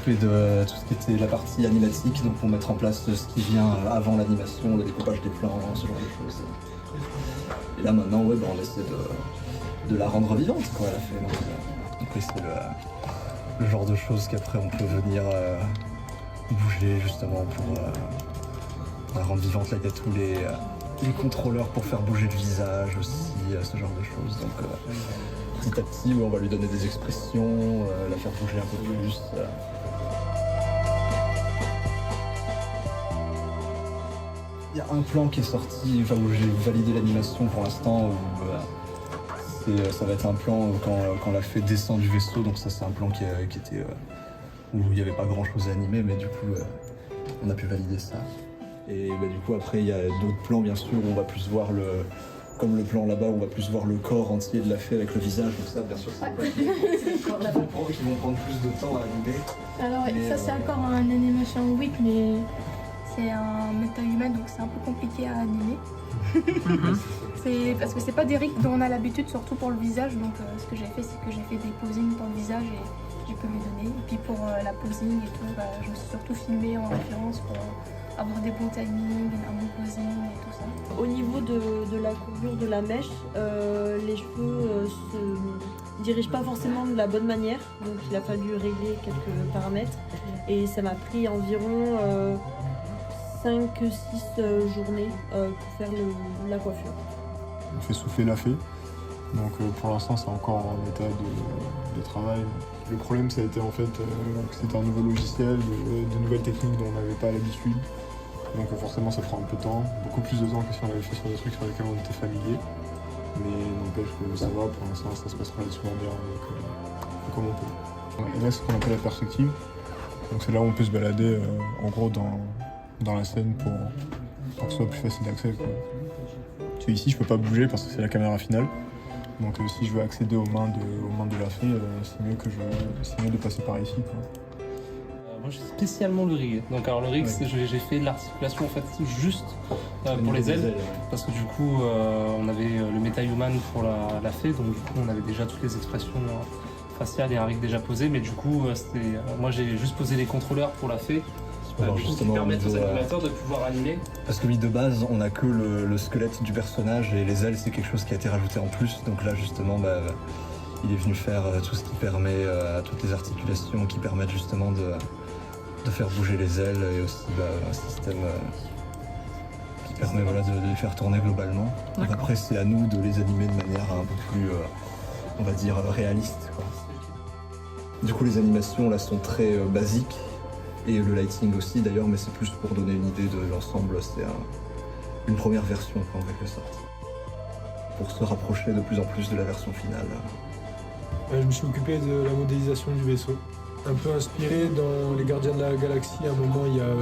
s'occuper de tout ce qui était la partie animatique, donc pour mettre en place ce qui vient avant l'animation, le découpage des plans, ce genre de choses. Et là maintenant, ouais, on essaie de la rendre vivante, quoi, elle a fait. Donc oui, c'est le genre de choses qu'après on peut venir bouger justement pour la rendre vivante. Là, il y a tous les contrôleurs pour faire bouger le visage aussi, ce genre de choses. Donc petit à petit, on va lui donner des expressions, la faire bouger un peu plus. Il y a un plan qui est sorti, enfin, où j'ai validé l'animation pour l'instant, où ça va être un plan quand la fée descend du vaisseau, donc ça c'est un plan qui était où il n'y avait pas grand chose à animer, mais du coup on a pu valider ça. Et du coup après il y a d'autres plans bien sûr où on va plus voir comme le plan là-bas, on va plus voir le corps entier de la fée avec le visage, donc ça bien sûr c'est des plans qui vont prendre plus de temps à animer. Alors ça c'est encore un animation 8, mais c'est un méta-humain, donc c'est un peu compliqué à animer. Parce que c'est pas des rigs dont on a l'habitude, surtout pour le visage, donc ce que j'ai fait c'est que j'ai fait des posings pour le visage et j'ai pu lui donner. Et puis pour la posing et tout, je me suis surtout filmée en référence pour avoir des bons timings, un bon posing et tout ça. Au niveau de la courbure de la mèche, les cheveux se dirigent pas forcément de la bonne manière, donc il a fallu régler quelques paramètres et ça m'a pris environ 5-6 journées pour faire la coiffure. On fait souffler la fée, donc pour l'instant c'est encore en état de travail. Le problème ça a été en fait que c'était un nouveau logiciel, de nouvelles techniques dont on n'avait pas l'habitude. Donc forcément ça prend un peu de temps, beaucoup plus de temps que si on avait fait sur des trucs sur lesquels on était familier. Mais n'empêche que ça va, pour l'instant ça se passe relativement bien, donc comme on peut. Et là c'est ce qu'on appelle la perspective, donc c'est là où on peut se balader en gros dans la scène pour que ce soit plus facile d'accès. Parce que ici je peux pas bouger parce que c'est la caméra finale, donc si je veux accéder aux mains de la fée, c'est mieux de passer par ici, quoi. Moi j'ai spécialement le rig. Donc alors le rig, j'ai fait de l'articulation en fait juste pour les ailes, parce que du coup on avait le MetaHuman pour la fée, donc du coup on avait déjà toutes les expressions faciales et un rig déjà posé, mais du coup moi j'ai juste posé les contrôleurs pour la fée. Qui permettent aux animateurs de pouvoir animer. Parce que oui, de base, on n'a que le squelette du personnage et les ailes, c'est quelque chose qui a été rajouté en plus. Donc là, justement, il est venu faire tout ce qui permet à toutes les articulations qui permettent justement de faire bouger les ailes et aussi un système qui permet de les faire tourner globalement. Donc après, c'est à nous de les animer de manière un peu plus, on va dire, réaliste, quoi. Du coup, les animations là sont très basiques. Et le lighting aussi d'ailleurs, mais c'est plus pour donner une idée de l'ensemble, c'est une première version en quelque sorte. Pour se rapprocher de plus en plus de la version finale. Je me suis occupé de la modélisation du vaisseau. Un peu inspiré dans Les Gardiens de la Galaxie, à un moment il y a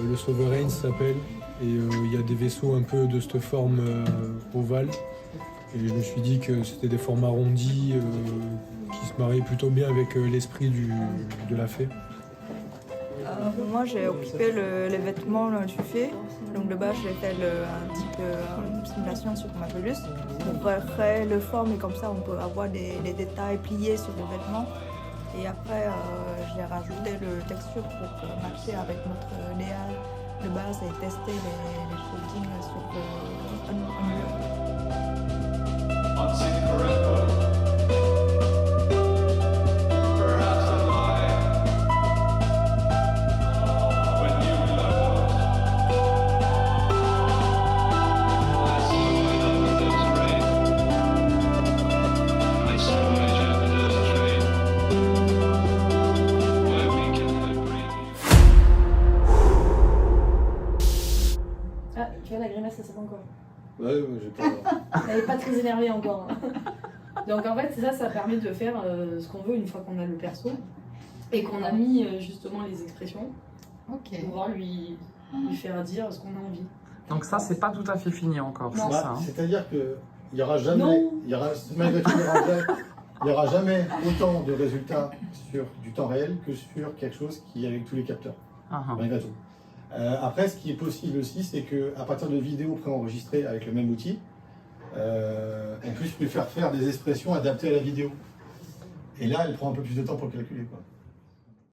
le Sovereign s'appelle, et il y a des vaisseaux un peu de cette forme ovale. Et je me suis dit que c'était des formes arrondies qui se mariaient plutôt bien avec l'esprit de la fée. Moi j'ai occupé les vêtements du fait, donc de base j'ai fait un petit peu simulation sur ma peluche. Pour créer le forme et comme ça on peut avoir des détails pliés sur les vêtements. Et après j'ai rajouté le texture pour matcher avec notre idéal de base et tester les shootings sur Unreal. Tu vois la grimace, ça pas encore. Ouais, j'ai pas. Elle n'est pas très énervée encore. Donc en fait, ça permet de faire ce qu'on veut une fois qu'on a le perso et qu'on a mis justement les expressions pour pouvoir lui faire dire ce qu'on a envie. Donc ça, c'est pas tout à fait fini encore, c'est ça, hein. C'est-à-dire qu'il n'y aura jamais, malgré tout, il n'y aura jamais autant de résultats sur du temps réel que sur quelque chose qui est avec tous les capteurs, malgré tout. Après, ce qui est possible aussi, c'est qu'à partir de vidéos préenregistrées avec le même outil, on puisse lui faire des expressions adaptées à la vidéo. Et là, elle prend un peu plus de temps pour le calculer, quoi.